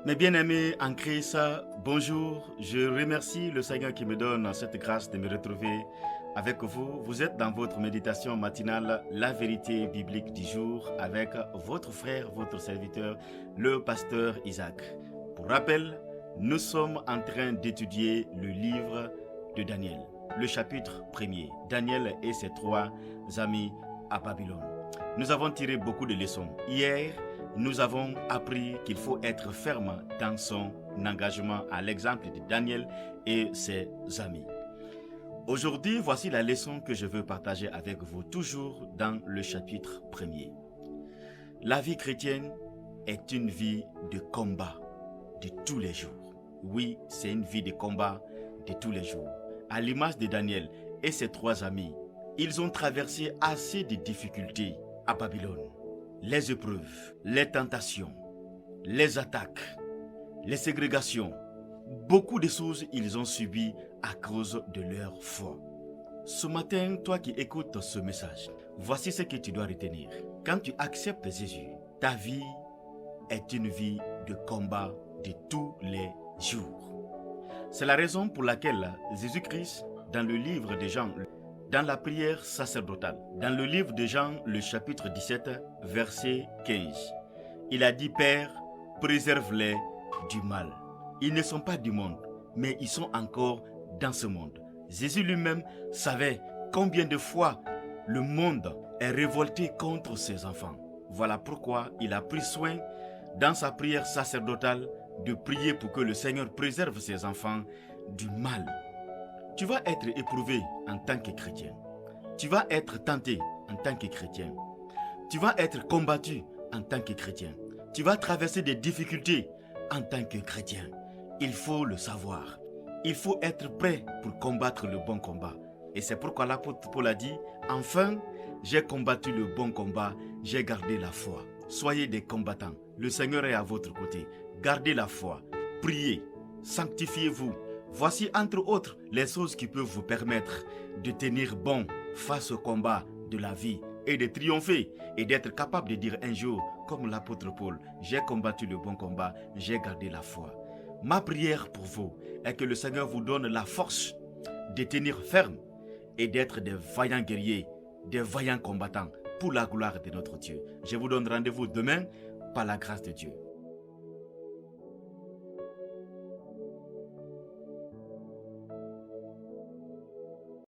Mes bien-aimés en Christ, bonjour. Je remercie le Seigneur qui me donne cette grâce de me retrouver avec vous. Vous êtes dans votre méditation matinale, la vérité biblique du jour, avec votre frère, votre serviteur, le pasteur Isaac. Pour rappel, nous sommes en train d'étudier le livre de Daniel, le chapitre 1er, Daniel et ses 3 amis à Babylone. Nous avons tiré beaucoup de leçons. Hier, nous avons appris qu'il faut être ferme dans son engagement à l'exemple de Daniel et ses amis. Aujourd'hui, voici la leçon que je veux partager avec vous, toujours dans le chapitre 1er. La vie chrétienne est une vie de combat de tous les jours. Oui, c'est une vie de combat de tous les jours. À l'image de Daniel et ses 3 amis, ils ont traversé assez de difficultés à Babylone. Les épreuves, les tentations, les attaques, les ségrégations, beaucoup de choses ils ont subies à cause de leur foi. Ce matin, toi qui écoutes ce message, voici ce que tu dois retenir. Quand tu acceptes Jésus, ta vie est une vie de combat de tous les jours. C'est la raison pour laquelle Jésus-Christ, dans le livre de Jean, dans la prière sacerdotale, dans le livre de Jean, le chapitre 17, verset 15, il a dit: Père, préserve-les du mal. Ils ne sont pas du monde, mais ils sont encore dans ce monde. Jésus lui-même savait combien de fois le monde est révolté contre ses enfants. Voilà pourquoi il a pris soin, dans sa prière sacerdotale, de prier pour que le Seigneur préserve ses enfants du mal. Tu vas être éprouvé en tant que chrétien. Tu vas être tenté en tant que chrétien. Tu vas être combattu en tant que chrétien. Tu vas traverser des difficultés en tant que chrétien. Il faut le savoir. Il faut être prêt pour combattre le bon combat. Et c'est pourquoi l'apôtre Paul a dit: Enfin, j'ai combattu le bon combat, j'ai gardé la foi. Soyez des combattants. Le Seigneur est à votre côté. Gardez la foi. Priez. Sanctifiez-vous. Voici entre autres les choses qui peuvent vous permettre de tenir bon face au combat de la vie et de triompher et d'être capable de dire un jour, comme l'apôtre Paul: j'ai combattu le bon combat, j'ai gardé la foi. Ma prière pour vous est que le Seigneur vous donne la force de tenir ferme et d'être des vaillants guerriers, des vaillants combattants pour la gloire de notre Dieu. Je vous donne rendez-vous demain par la grâce de Dieu.